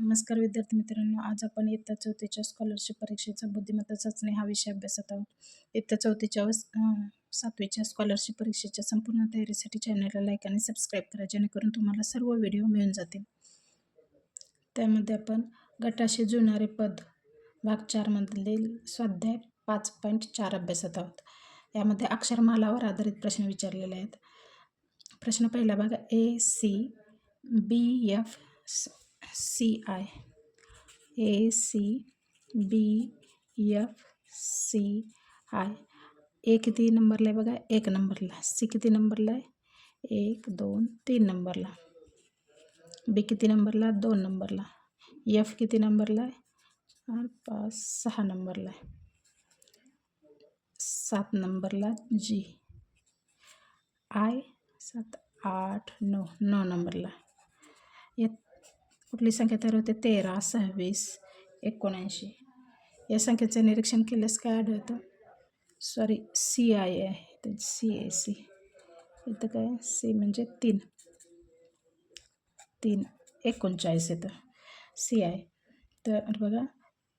नमस्कार विद्यार्थी मित्रांनो, आज आपण इयत्ता 4थीच्या स्कॉलरशिप परीक्षेचा बुद्धिमत्ता चाचणी हा विषय अभ्यासत आहोत. इयत्ता 4थीच्या व 7वीच्या स्कॉलरशिप परीक्षेच्या संपूर्ण तयारीसाठी चॅनलला लाईक आणि सबस्क्राईब करा, जेणेकरून तुम्हाला सर्व व्हिडिओ मिळून जातील. त्यामध्ये आपण गटाशी जुळणारे पद भाग 4 मधील स्वाध्याय 5.4 अभ्यासत आहोत. यामध्ये अक्षरमालावर आधारित प्रश्न विचारलेले आहेत. प्रश्न पहिला बघा, ACBFCI ACBFCI ए किती नंबरला आहे बघा, 1 नंबरला. सी किती नंबरला आहे, 1 2 3 नंबरला. बी किती नंबरला, 2 नंबरला. एफ किती नंबरला आहे, 4 5 6 नंबरला आहे. 7 नंबरला जी. आय 7 8 9 9 नंबरला. यात कुठली संख्या तयार होते, 13 26 79. या संख्येचं निरीक्षण केल्यास काय आढळतं, सॉरी CI आहे तर CAC. इथं काय, C म्हणजे 3 39 येतं CI. तर बघा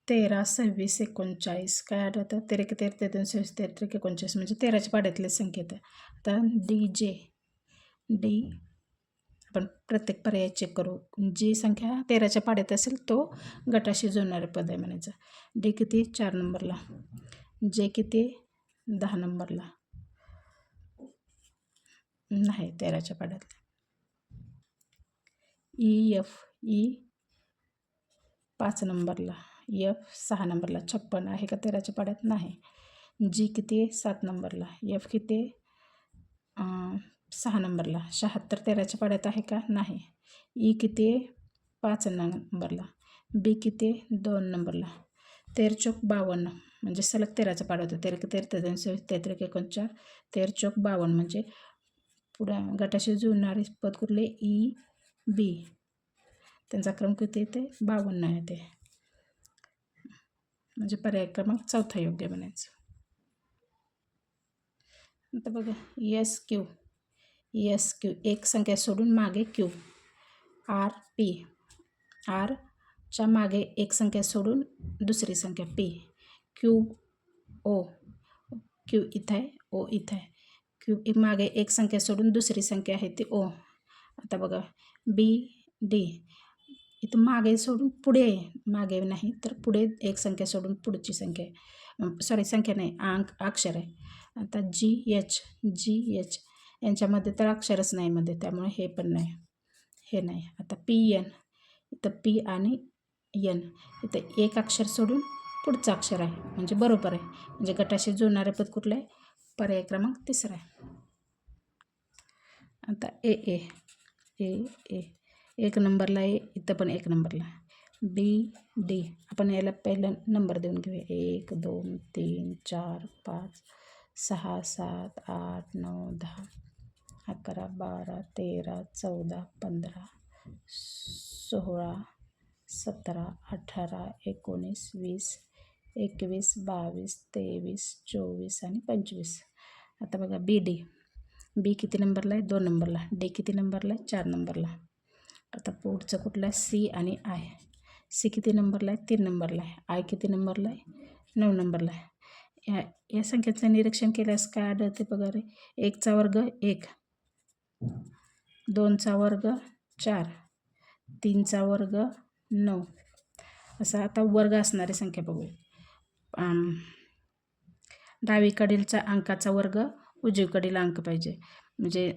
13 26 39 काय आढळतं, 13 13 39 13 39 म्हणजे 13च्या पाड्यातले संख्या येतं. आता डी आपण प्रत्येक पर्याय चेक करू. जी संख्या 13च्या पाड्यात असेल तो गटाशी जुळणारे पद आहे म्हणायचं. डी किती, 4 नंबरला. जे किती, 10 नंबरला. नाही 13च्या पाड्यातले. EF 5 नंबरला. F 6 नंबरला. 56 आहे का 13च्या पाड्यात, नाही. जी किती, 7 नंबरला. F किती, 6 नंबरला. 76 13च्या पाड्यात आहे का, नाही. ई किती, 5 नंबरला. बी किती, 2 नंबरला. 13 चौक 52 म्हणजे सलग 13चा पाडा होतो. 13 13 33 49 13 चौक 52 म्हणजे पुढं गटाशी जुळणारे पद कुठले, ई बी. त्यांचा क्रम किती येते, 52 आहे ते, म्हणजे पर्याय क्रमांक 4 योग्य म्हणायचं. आता बघा SQ एक संख्या सोडून मागे Q. RP च्या मागे एक संख्या सोडून दुसरी संख्या P. QO इथं आहे, O इथं आहे. Q मागे एक संख्या सोडून दुसरी संख्या आहे ती O. आता बघा BD इथं मागे सोडून पुढे, मागे नाही तर पुढे एक संख्या सोडून पुढची संख्या आहे, सॉरी संख्या नाही, अक्षर आहे. आता GH यांच्यामध्ये तर अक्षरच नाही मध्ये, त्यामुळे हे पण नाही, हे नाही. आता PN इथं P आणि N इथं एक अक्षर सोडून पुढचं अक्षर आहे, म्हणजे बरोबर आहे. म्हणजे गटाशी जुळणारे पद कुठलं आहे, पर्याय क्रमांक 3 आहे. आता AA 1 नंबरला आहे, इथं पण 1 नंबरला. BD आपण याला पहिला नंबर देऊन घेऊया, 1 2 3 4 5 6 7 8 9 10 11 12 13 14 15 16 17 18 19 20 21 22 23 24 आणि 25. आता बघा बी किती नंबरला आहे, 2 नंबरला. डी किती नंबरला आहे, 4 नंबरला. आता पुढचं कुठलं आहे, सी आणि आय. सी किती नंबरला आहे, 3 नंबरला आहे. आय किती नंबरला आहे, 9 नंबरला आहे. या संख्येचं निरीक्षण केल्यास काय आढळते बघा रे, 1चा वर्ग 1, 2चा वर्ग 4, 3चा वर्ग 9. असा आता वर्ग असणारी संख्या बघूया. डावीकडीलचा अंकाचा वर्ग उजवीकडील अंक पाहिजे, म्हणजे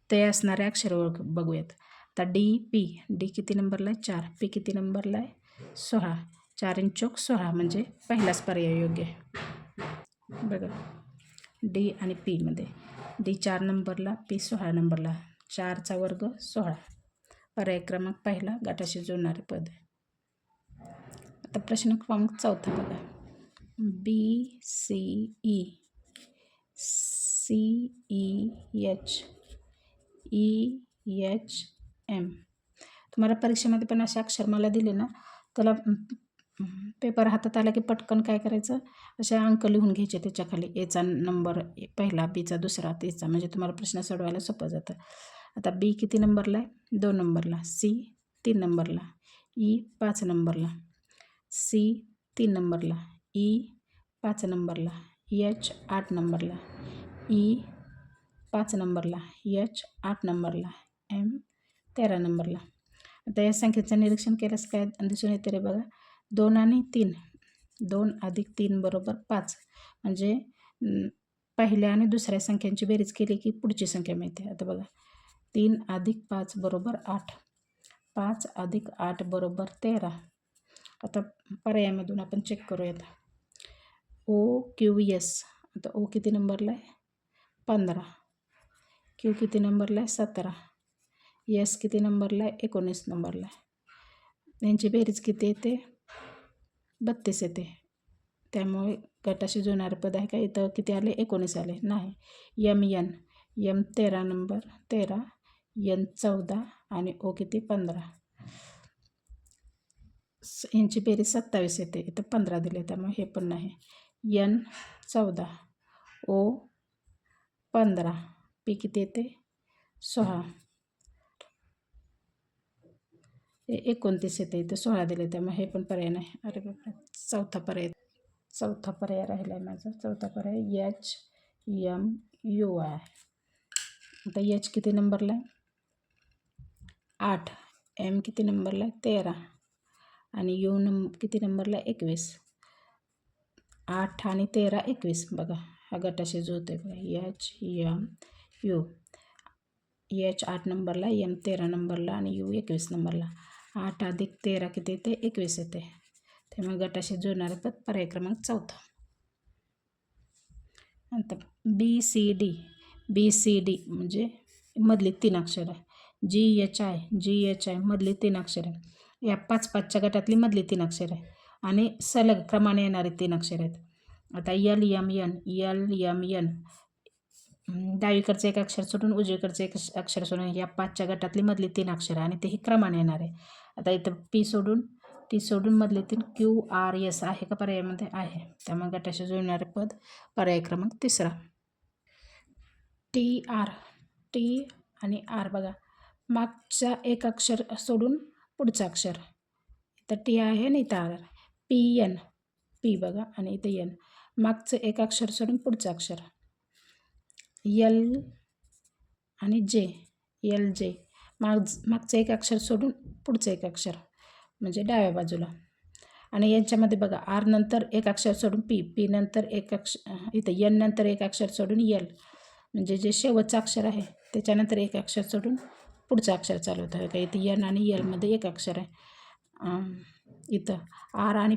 ते असणारे अक्षर बघूयात. आता डी किती नंबरला आहे, 4. पी किती नंबरला आहे, 16. 4 आणि चौक 16 म्हणजे पहिलाच पर्याय योग्य आहे. बघा डी आणि पीमध्ये डी 4 नंबरला, पी 16 नंबरला. 4चा वर्ग 16, पर्याय क्रमांक पहिला गटाशी जुळणारे पद. आता प्रश्न क्रमांक 4 बघा, BCE CEH EHM. तुम्हाला परीक्षेमध्ये पण असे अक्षर मला दिले ना, त्याला पेपर हातात आला की पटकन काय करायचं, असे अंक लिहून घ्यायचे त्याच्याखाली. एचा नंबर पहिला, बीचा दुसरा, तिसरा, म्हणजे तुम्हाला प्रश्न सोडवायला सोपं जातं. आता बी किती नंबरला आहे, 2 नंबरला. सी 3 नंबरला. ई 5 नंबरला, सी 3 नंबरला, ई 5 नंबरला, एच 8 नंबरला, ई 5 नंबरला, एच 8 नंबरला, एम 13 नंबरला. आता या संख्येचं निरीक्षण केल्यास काय दिसून येते रे बघा. 2 आणि 3, 2 अधिक 3 बरोबर 5. म्हणजे पहिल्या आणि दुसऱ्या संख्यांची बेरीज केली की पुढची संख्या मिळते. आता बघा 3 अधिक 5 बरोबर 8, 5 अधिक 8 बरोबर 13. आता पर्यायामधून आपण चेक करूयात. O Q S. आता ओ किती नंबरला आहे? 15. क्यू किती नंबरला आहे? 17. एस किती नंबरला आहे? 19 नंबरला आहे. यांची बेरीज किती येते? 32 येते. त्यामुळे गटाशी जुळणारे पद आहे का? इथं किती आले? 19 आले. नाही. एम 13 नंबर 13, एन 14 आणि ओ किती? 15. यांची बेरीज 27 येते. इथं 15 दिले त्यामुळे हे पण नाही. एन 14, ओ 15, पी किती येते? 6, 29 येते. इथं 16 दिले त्यामुळे हे पण पर्याय नाही. अरे बाबा, चौथा पर्याय राहिला आहे माझा. चौथा पर्याय एच एम यू आहे. आता एच किती नंबरला आहे? 8. एम किती नंबरला आहे? 13 आणि यू किती नंबरला आहे? 21. 8 आणि 13 21. बघा हा गटाशी जुळतो आहे बघा. H M you. एच 8 नंबरला, एम 13 नंबरला आणि यू 21 नंबरला. 8 अधिक 13 किती येते? 21 येते. त्यामुळे गटाशी जुळणारे पद पर्याय क्रमांक 4. नंतर बी सी डी म्हणजे मधली 3 अक्षर आहे. जी एच आय मधली 3 अक्षर आहे. या 5-5च्या गटातली मधली 3 अक्षर आहे आणि सलग क्रमाने येणारे 3 अक्षर आहेत. आता एल एम एन डावीकडचं एक अक्षर सोडून उजवीकडचं एक अक्षर सोडून या 5च्या गटातली मधली 3 अक्षर आहे आणि तेही क्रमाने येणार आहे. आता इथं टी सोडून मधले 3 क्यू आर एस आहे का पर्यायामध्ये? आहे. त्यामुळे गटाशी जुळणारे पद पर्याय क्रमांक 3. टी आणि आर. बघा मागचा एक अक्षर सोडून पुढचं अक्षर. इथं टी आहे आणि इथं आर. पी बघा आणि इथं एन. मागचं एक अक्षर सोडून पुढचं अक्षर. एल आणि जे. मागचं एक अक्षर सोडून पुढचं एक अक्षर म्हणजे डाव्या बाजूला. आणि यांच्यामध्ये बघा आर नंतर एक अक्षर सोडून पी नंतर एक अक्षर, इथं एन नंतर एक अक्षर सोडून एल म्हणजे जे शेवटचं अक्षर आहे त्याच्यानंतर एक अक्षर सोडून पुढचं अक्षर चालू होतं का. इथं एन आणि एलमध्ये एक अक्षर आहे. इथं आर आणि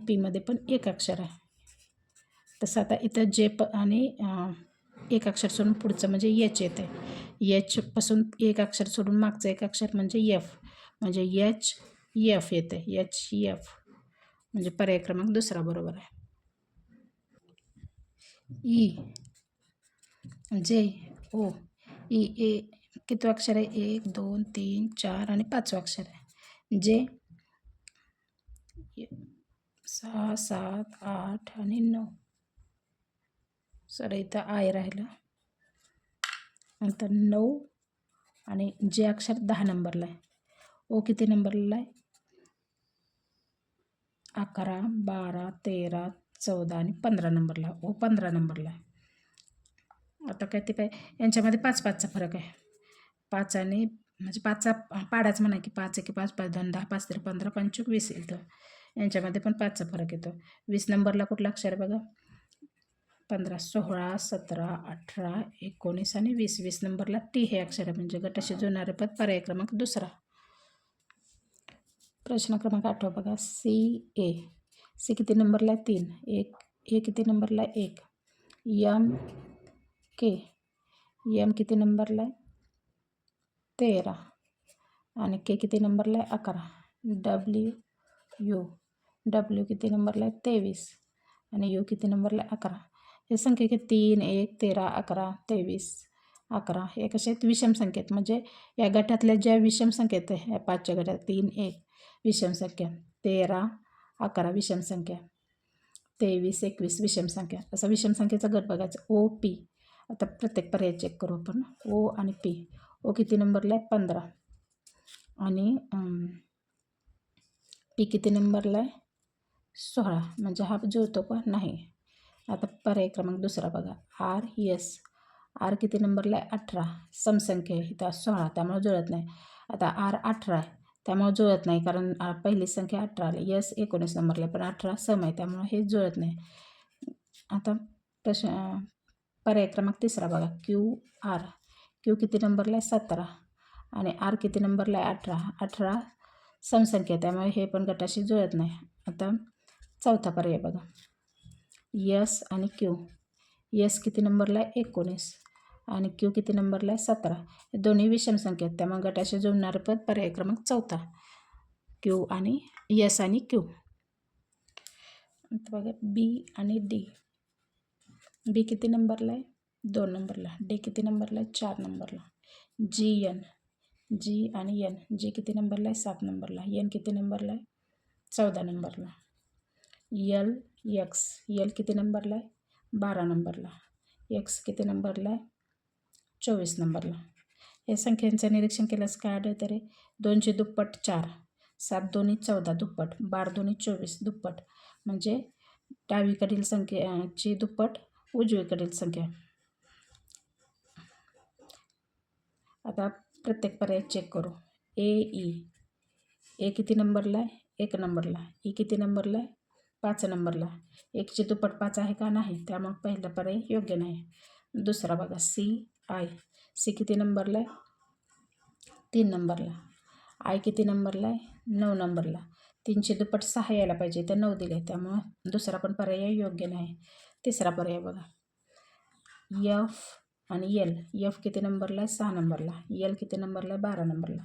पीमध्ये पण एक अक्षर आहे. तसं आता इथं जे आणि एक अक्षर सोडून पुढचं म्हणजे एच येते. एचपासून एक अक्षर सोडून मागचं एक अक्षर म्हणजे एफ म्हणजे एच एफ येते. एच एफ म्हणजे पर्याय क्रमांक 2 बरोबर आहे. ई जे ओ ए किती अक्षर आहे? 1 2 3 4 आणि 5वं अक्षर आहे. जे 6 7 8 आणि 9. इथं आय राहिलं. नंतर 9 आणि जे अक्षर 10 नंबरला आहे. ओ किती नंबरला आहे? 11 12 13 14 आणि 15 नंबरला. ओ 15 नंबरला आहे. आता काय ते यांच्यामध्ये 5-5चा फरक आहे. 5 आणि म्हणजे 5चा पाडाच म्हणा की 5 1 5 5 2 10 5 3 15 5 20 येतं. यांच्यामध्ये पण 5चा फरक येतो. 20 नंबरला कुठलं अक्षर आहे बघा? 15 16 17 18 19 आणि 20. 20 नंबरला टी हे अक्षर आहे म्हणजे गटाशी जुळणारे पद पर्याय क्रमांक 2. प्रश्न क्रमांक 8 बघा. सी किती नंबरला आहे? 3. ए किती नंबरला आहे? 1. एम किती नंबरला आहे? 13 आणि के किती नंबरला आहे? 11. डब्ल्यू किती नंबरला आहे? 23 आणि यू किती नंबरला आहे? 11. हे संख्या किती? 3 1 13 11 23 11 हे कसे आहेत? विषम संख्येत. म्हणजे या गटातल्या ज्या विषम संख्येत आहे या 5च्या गटात 3 1 विषम संख्या, 13 11 विषम संख्या, 23 21 विषम संख्या. असा विषम संख्येचा गट बघायचा. O P. आता प्रत्येक पर्याय चेक करू आपण. ओ आणि पी. ओ किती नंबरला आहे? 15. आणि पी किती नंबरला आहे 16 म्हणजे हा जुळतो का नाही. आता पर्याय क्रमांक दुसरा बघा आर यस. आर किती नंबरला आहे 18 समसंख्या आहे इथं 16 त्यामुळे जुळत नाही. आता आर 18 आहे त्यामुळे जुळत नाही कारण पहिली संख्या 18 आली. यस 19 नंबरला पण 18 सम आहे त्यामुळे हे जुळत नाही. आता पर्याय क्रमांक तिसरा बघा क्यू आर. क्यू किती नंबरला आहे 17 आणि आर किती नंबरला आहे 18. 18 समसंख्या त्यामुळे हे पण गटाशी जुळत नाही. आता चौथा पर्याय बघा यस आणि क्यू. यस किती नंबरला आहे 19 आणि क्यू किती नंबरला आहे 17. दोन्ही विषम संख्या आहेत त्यामुळे गटाशी जुळणारे पद पर्याय क्रमांक चौथा क्यू आणि यस आणि क्यू. आता बघा बी आणि डी. बी किती नंबरला आहे 2 नंबरला. डी किती नंबरला आहे 4 नंबरला. G N. जी आणि एन. जी किती नंबरला आहे 7 नंबरला. एन किती नंबरला आहे 14 नंबरला. L x. यल किती नंबरला आहे 12 नंबरला. एक्स किती नंबरला आहे 24 नंबरला. या संख्यांचं निरीक्षण केल्यास काय आढळतं रे. 2ची दुप्पट 4, 7 दोन्ही 14 दुप्पट, 12 दोन्ही 24 दुप्पट म्हणजे डावीकडील संख्येची दुप्पट उजवीकडील संख्या. आता प्रत्येक पर्याय चेक करू. ए ई. ए किती नंबरला आहे 1 नंबरला. ई किती नंबरला आहे 5 नंबरला. 1ची दुप्पट 5 आहे का नाही त्यामुळे पहिला पर्याय योग्य नाही. दुसरा बघा सी आय. सी किती नंबरला आहे 3 नंबरला. आय किती नंबरला आहे 9 नंबरला. 3ची दुप्पट 6 यायला पाहिजे तर 9 दिले त्यामुळं दुसरा पण पर्याय योग्य नाही. तिसरा पर्याय बघा एफ आणि एल. एफ किती नंबरला आहे 6 नंबरला. एल किती नंबरला आहे 12 नंबरला.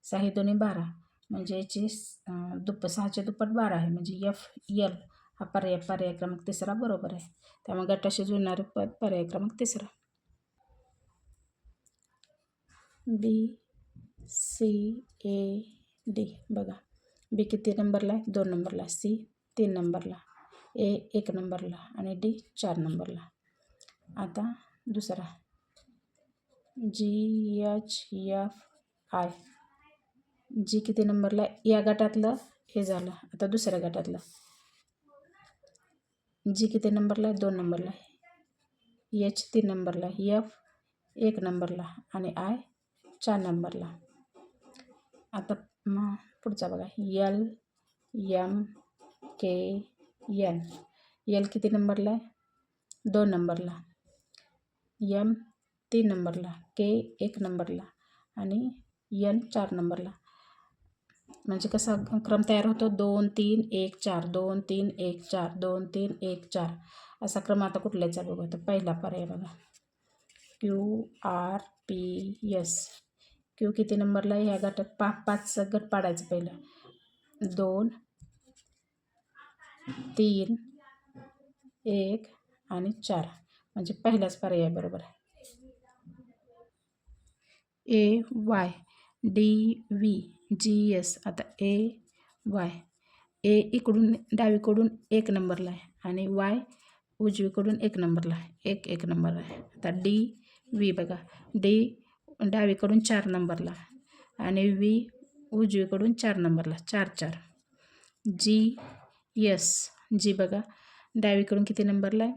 6 ही दोन्ही 12 म्हणजे याची 6चे दुप्पट 12 आहे म्हणजे एफ एल हा पर्याय क्रमांक तिसरा बरोबर आहे. त्यामुळे गटाशी जुळणारे पद पर्याय क्रमांक तिसरा. बी सी ए डी बघा. बी किती नंबरला आहे 2 नंबरला. सी 3 नंबरला. ए 1 नंबरला आणि डी 4 नंबरला. आता दुसरा जी एच एफ आय. जी किती नंबरला आहे या गटातलं हे झालं. आता दुसऱ्या गटातलं जी किती नंबरला आहे 2 नंबरला. एच 3 नंबरला. एफ 1 नंबरला आणि आय 4 नंबरला. आता पुढचा बघा यल एम के एन. यल किती नंबरला आहे 2 नंबरला. एम 3 नंबरला. के 1 नंबरला आणि एन 4 नंबरला. म्हणजे कसा क्रम तयार होतो 2 3 1 4 2 3 1 4 2 3 1 4 असा क्रम. आता कुठल्याचा बघू. तर पहिला पर्याय बघा Q R P S. Q किती नंबरला आहे ह्या गटात 5चा गट पाडायचं पहिलं. 2 3 1 आणि 4 म्हणजे पहिलाच पर्याय बरोबर आहे. A Y D V G S. आता ए वाय. ए इकडून डावीकडून 1 नंबरला आहे आणि वाय उजवीकडून 1 नंबरला आहे. 1 नंबर आहे. आता डी व्ही बघा. डी डावीकडून 4 नंबरला आणि व्ही उजवीकडून 4 नंबरला. 4 4. G S. जी बघा डावीकडून किती नंबरला आहे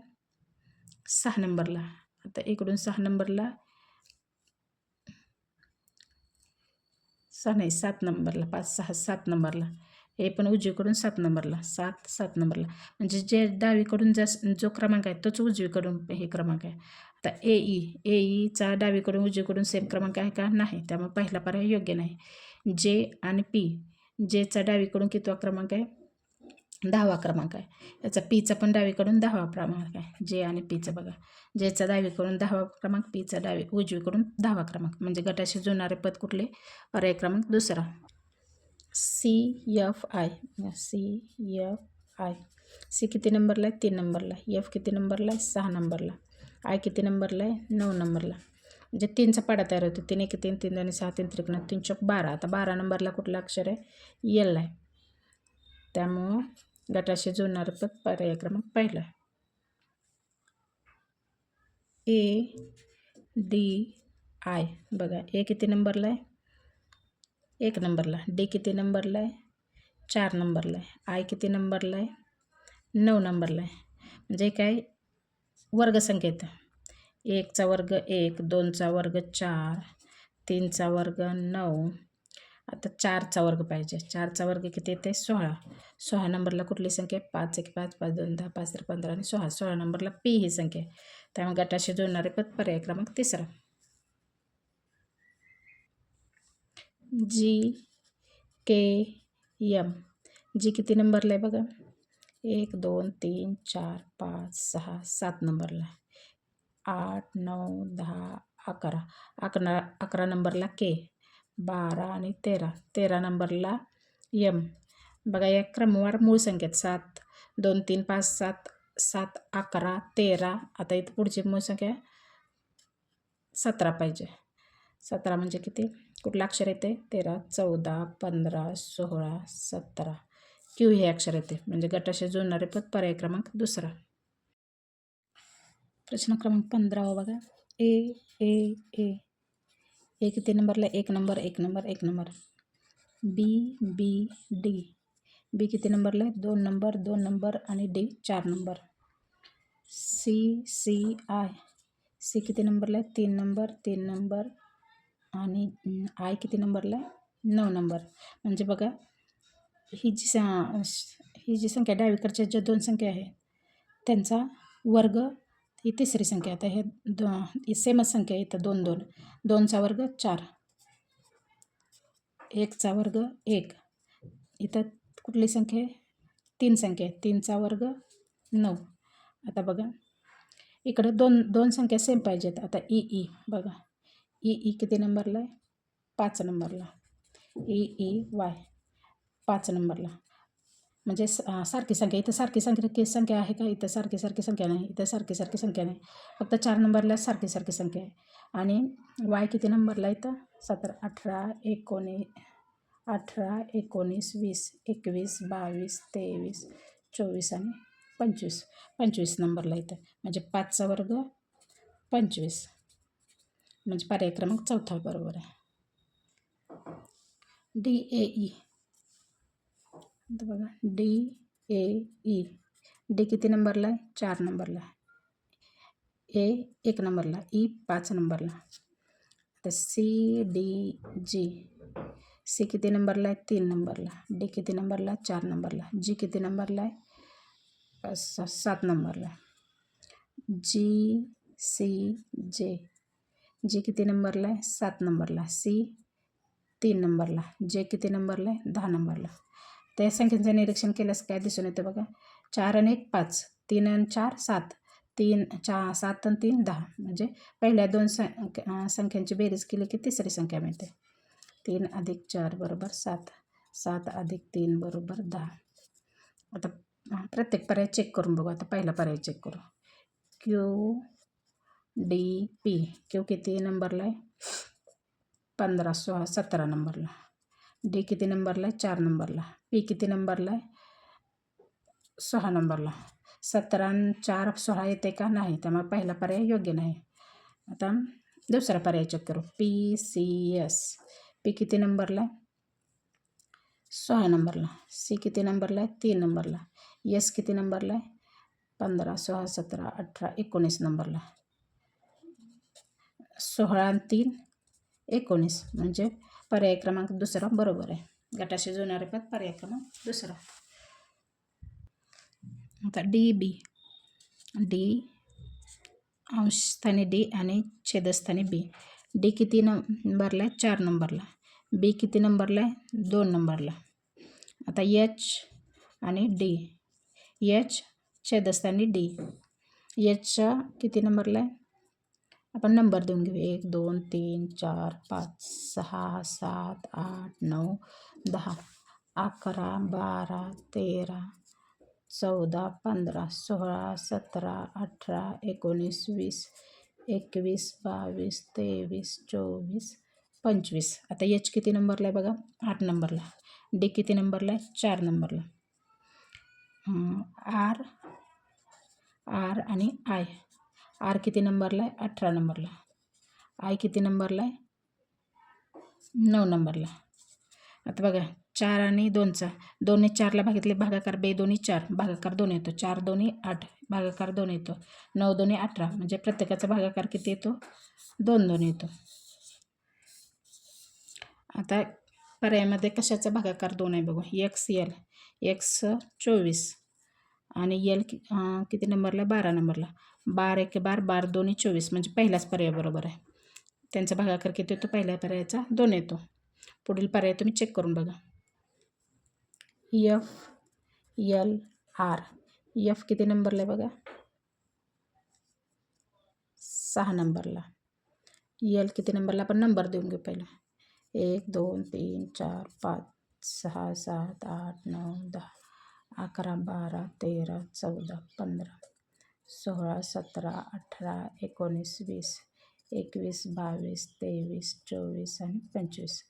6 नंबरला. आता इकडून 6 नंबरला 7 नंबरला. 5 6 7 नंबरला. हे पण उजवीकडून 7 नंबरला. 7 नंबरला म्हणजे जे डावीकडून जो क्रमांक आहे तोच उजवीकडून हे क्रमांक आहे. आता ए ईचा डावीकडून उजवीकडून सेम क्रमांक आहे का नाही त्यामुळे पहिला पर्याय योग्य नाही. जे आणि पी. जेचा डावीकडून कितवा क्रमांक आहे 10वा क्रमांक आहे. याचा पीचा पण डावीकडून 10वा क्रमांक आहे. जे आणि पीचं बघा. जेचा डावीकडून 10वा क्रमांक. पीचा उजवीकडून 10वा क्रमांक म्हणजे गटाशी जुळणारे पद कुठले पर्याय क्रमांक दुसरा. C F I. C F I. C किती नंबरला आहे 3 नंबरला. एफ किती नंबरला आहे 6 नंबरला. आय किती नंबरला आहे 9 नंबरला. म्हणजे 3चा पाडा तयार होतो. 3 1 3 3 2 6 3 त्रिकोण 3 चौक 12. आता 12 नंबरला कुठलं अक्षर आहे यल आहे त्यामुळं गटाशी जुळणारं पद पर्याय क्रमांक पहिला. ए डी आय बघा. ए किती नंबरला आहे 1 नंबरला. डी किती नंबरला आहे? 4 नंबरला आहे. आय किती नंबरला आहे? 9 नंबरला आहे. म्हणजे काय वर्गसंख्या येतं. 1चा वर्ग 1, 2चा वर्ग 4, 3चा वर्ग 9. आता 4चा वर्ग पाहिजे. 4चा वर्ग किती येते? 16. 16 नंबरला कुठली संख्या आहे? 5 1 5 5 2 10 5 3 15 आणि 16. 16 नंबरला पी ही संख्या आहे. त्यामुळे गटाशी जोडणारे पद पर्याय क्रमांक 3. जी के एम. जी किती नंबरला आहे बघा? 1 2 3 4 5 6 7 नंबरला. 8 9 10 11. 11 नंबरला के. 12 आणि 13. 13 नंबरला यम. बघा या क्रमवार मूळ संख्येत 7 2 3 5 7 7 11 13. आता इथं पुढची मूळ संख्या 17 पाहिजे. 17 म्हणजे किती? कुठलं अक्षर येते? 13 14 15 16 17. क्यू हे अक्षर येते. म्हणजे गटाशी जोडणारे पद पर्याय क्रमांक 2. प्रश्न क्रमांक 15 बघा. ए ए ए. ए किती नंबरला? 1 number 1 number 1 number. B B D. B किती नंबरला आहे? 2 नंबर 2 नंबर आणि D 4 number. C C I. C किती नंबरला आहे? 3 नंबर 3 नंबर आणि आय किती नंबरला आहे? 9 नंबर. म्हणजे बघा ही जी संख्या डावीकडच्या ज्या 2 संख्या आहेत त्यांचा वर्ग ही तिसरी संख्या. आता हे सेमच संख्या आहे. इथं 2 2. 2चा वर्ग 4. 1चा वर्ग 1. इथं कुठली संख्या आहे? 3 संख्या आहे. 3चा वर्ग 9. आता बघा इकडं दोन संख्या सेम पाहिजेत. आता ई बघा. ई किती नंबरला आहे? 5 नंबरला. वाय 5 नंबरला. म्हणजे सारखी संख्या. इथं सारखी संख्या आहे का? इथं सारखी संख्या नाही. इथं सारखी संख्या नाही. फक्त 4 नंबरला सारखी संख्या आहे. आणि वाय किती नंबरला इथं? 17 18 19 18 19 20 21 22 23 24 आणि 25. 25 नंबरला इथं. म्हणजे 5चा वर्ग 25. म्हणजे पर्याय क्रमांक 4 बरोबर आहे. D A E. बघा डी ए ई. डी किती नंबरला आहे? 4 नंबरला. ए 1 नंबरला. ई 5 नंबरला. आता सी डी जी. सी किती नंबरला आहे? 3 नंबरला. डी किती नंबरला? 4 नंबरला. जी किती नंबरला आहे? 7 नंबरला. जी सी जे. जी किती नंबरला आहे? 7 नंबरला. सी 3 नंबरला. जे किती नंबरला आहे? 10 नंबरला. त्या संख्यांचं निरीक्षण केल्यास काय दिसून येतं बघा. 4 आणि 1 5. 3 आणि 4 7. 7 आणि 3 10. म्हणजे पहिल्या 2 संख्यांची बेरीज केली की तिसरी संख्या मिळते. 3 अधिक 4 बरोबर 7. 7 अधिक 3 बरोबर 10. आता प्रत्येक पर्याय चेक करून बघू. आता पहिला पर्याय चेक करू. Q D P. क्यू किती नंबरला आहे? 15 16 17 नंबरला. डी किती नंबरला आहे? 4 नंबरला. पी किती नंबरला आहे? 6 नंबरला. 17 आणि 4 16 येते का? नाही. त्यामुळे पहिला पर्याय योग्य नाही. आता दुसरा पर्याय चेक करू. P C S. पी किती नंबरला आहे? 6 नंबरला. सी किती नंबरला आहे? 3 नंबरला. एस किती नंबरला आहे? 15 16 17 18 19 नंबरला. 16 आणि 3 19. म्हणजे पर्याय क्रमांक 2 बरोबर आहे. गटाशी जोडणारे पद पर्याय क्रमांक 2. आता डी बी. डी अंशस्थानी डी आणि छेदस्थानी बी. डी किती नंबरला आहे? 4 नंबरला. बी किती नंबरला आहे? 2 नंबरला. आता एच आणि डी. एच छेदस्थानी डी. एचचा किती नंबरला आहे? आपण नंबर देऊन घेऊ. 1 2 3 4 5 6 7 8 9 10 11 12 13 14 15 16 17 18 19 20 21 22 23 24 25. आता एच किती नंबरला आहे बघा? 8 नंबरला. डी किती नंबरला आहे? 4 नंबरला. आर आणि आय. आर किती नंबरला आहे? 18 नंबरला. आय किती नंबरला आहे? 9 नंबरला. आता बघा 4 आणि 2चा 2 ने 4ला भागितले भागाकार 2 दोन्ही 4 भागाकार 2 येतो 4 दोन्ही 8 भागाकार 2 येतो 9 दोन्ही 18 म्हणजे प्रत्येकाचा भागाकार किती येतो 2 2 येतो. आता पर्यायामध्ये कशाचा भागाकार 2 आहे बघू एक्स यल एक्स 24 आणि यल किती नंबरला 12 नंबरला 12 1 12 12 दोन्ही 24 म्हणजे पहिलाच पर्याय बरोबर आहे. त्यांचा भागाकार किती येतो पहिल्या पर्यायाचा 2 येतो. पुढील पर्याय तुम्ही चेक करून बघा. एफ यल आर एफ किती नंबरला आहे बघा 6 नंबरला. यल किती नंबरला आपण नंबर देऊन घेऊ पहिला 1 2 3 4 5 6 7 8 9 10 11 12 13 14 15 16 17 18 19 20 21 22 23 24 आणि 25.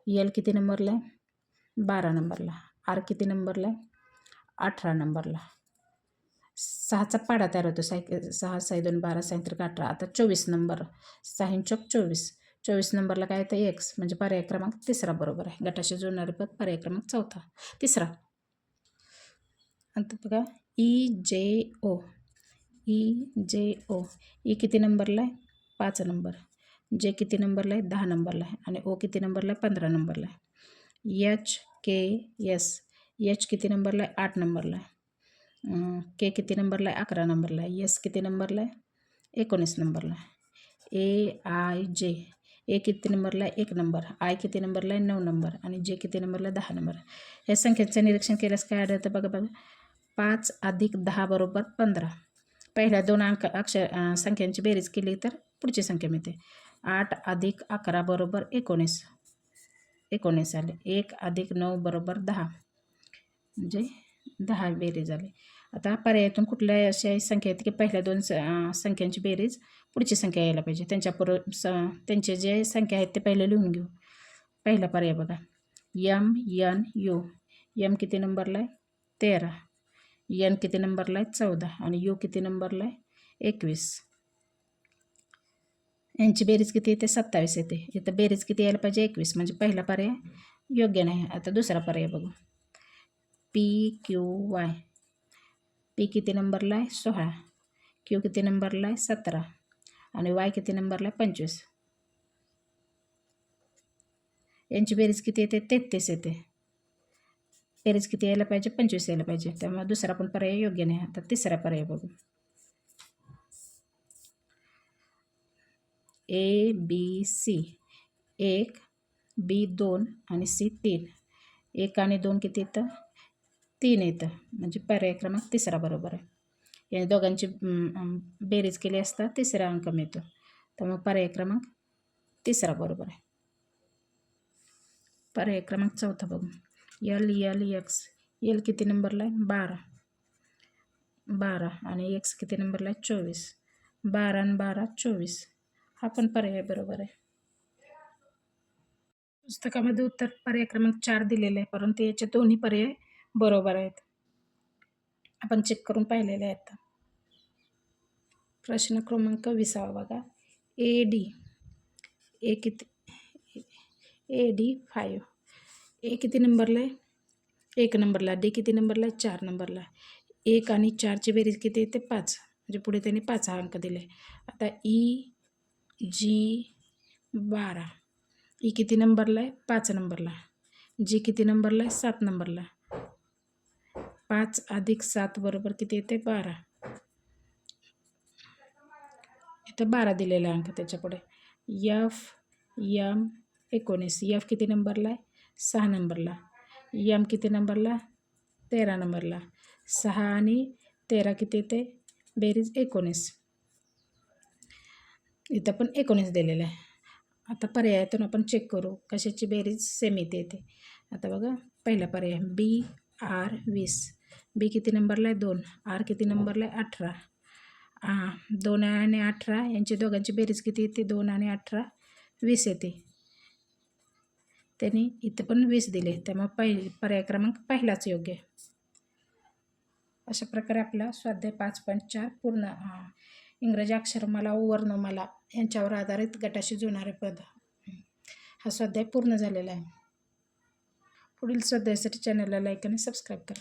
यल किती नंबरला आहे 12 नंबरला. आर किती नंबरला आहे 18 नंबरला. 6चा पाडा तयार होतो 6 6 2 12 6 18. आता 24 नंबर 6 चौक 24 24 नंबरला काय येतं एक्स म्हणजे पर्याय क्रमांक तिसरा बरोबर आहे. गटाशी जोडणारे पद पर्याय क्रमांक तिसरा. आता बघा ई जे ओ ई किती नंबरला आहे 5 नंबर. जे किती नंबरला आहे 10 नंबरला आहे आणि ओ किती नंबरला आहे 15 नंबरला आहे. एच के एच किती नंबरला आहे 8 नंबरला आहे. के किती नंबरला आहे 11 नंबरला आहे. एस किती नंबरला आहे 19 नंबरला आहे. ए आय जे ए किती नंबरला आहे 1 नंबर. आय किती नंबरला आहे 9 नंबर आणि जे किती नंबरला 10 नंबर. या संख्येचं निरीक्षण केल्यास काय आढळतं बघा 5 + 10 = 15. पहिल्या 2 संख्यांची बेरीज केली तर पुढची संख्या मिळते. 8 + 11 = 19 आले. 1 + 9 = 10 म्हणजे 10 बेरीज झाली. आता पर्यायातून कुठल्या अशा संख्या आहेत की पहिल्या 2 संख्यांची बेरीज पुढची संख्या यायला पाहिजे. त्यांचे जे संख्या आहेत ते पहिले लिहून घेऊ. पहिला पर्याय बघा एम एन यू. एम किती नंबरला आहे 13. एन किती नंबरला आहे 14 आणि यू किती नंबरला आहे 21. यांची बेरीज किती येते 27 येते. इथं बेरीज किती यायला पाहिजे 21 म्हणजे पहिला पर्याय योग्य नाही. आता दुसरा पर्याय बघू पी क्यू वाय. पी किती नंबरला आहे 16. क्यू किती नंबरला आहे 17 आणि वाय किती नंबरला आहे 25. यांची बेरीज किती येते 33 येते. बेरीज किती यायला पाहिजे 25 यायला पाहिजे. त्यामुळे दुसरा पण पर्याय योग्य नाही. आता तिसरा पर्याय बघू ए बी सी 1 बी 2 आणि सी 3. 1 आणि 2 किती येतं 3 येतं म्हणजे पर्याय क्रमांक तिसरा बरोबर आहे. या दोघांची बेरीज केली असता तिसरा अंक मिळतो. त्यामुळे पर्याय क्रमांक तिसरा बरोबर आहे. पर्याय क्रमांक चौथा बघू यल यल एक्स. यल किती नंबरला आहे 12 आणि एक्स किती नंबरला आहे 24. 12 आणि 12 24 हा पण पर्याय बरोबर आहे. पुस्तकामध्ये उत्तर पर्याय क्रमांक 4 दिलेले आहे परंतु याचे दोन्ही पर्याय बरोबर आहेत. आपण चेक करून पाहिलेले आहेत. प्रश्न क्रमांक 20 बघा ए डी. ए किती ए डी 5. ए किती नंबरला आहे 1 नंबरला. डी किती नंबरला आहे 4 नंबरला. 1 आणि 4ची बेरीज किती येते 5 म्हणजे पुढे त्यांनी 5 हा अंक दिले. आता ई जी 12. ई किती नंबरला आहे 5 नंबरला. जी किती नंबरला आहे 7 नंबरला. 5 + 7 = किती येते 12. इथं 12 दिलेला अंक त्याच्या पुढे. F M 19. एफ किती नंबरला आहे 6 नंबरला. एम किती नंबरला 13 नंबरला. 6 आणि 13 किती येते बेरीज 19. इथं पण 19 दिलेलं आहे. आता पर्यायातून आपण चेक करू कशाची बेरीज सेम येते. आता बघा पहिला पर्याय बी आर 20. बी किती नंबरला आहे 2. आर किती नंबरला आहे 18. 2 आणि 18 यांची दोघांची बेरीज किती येते 2 आणि 18 20 येते. त्यांनी इथं पण 20 दिले त्यामुळे पर्याय क्रमांक पहिलाच योग्य आहे. अशा प्रकारे आपला स्वाध्याय 5.4 पूर्ण. इंग्रजी अक्षरमाला वर्णमाला यांच्यावर आधारित गटाशी जुळणारे पद हा स्वाध्याय पूर्ण झालेला आहे. पुढील स्वाध्यायासाठी चॅनलला लाईक आणि सबस्क्राईब करा.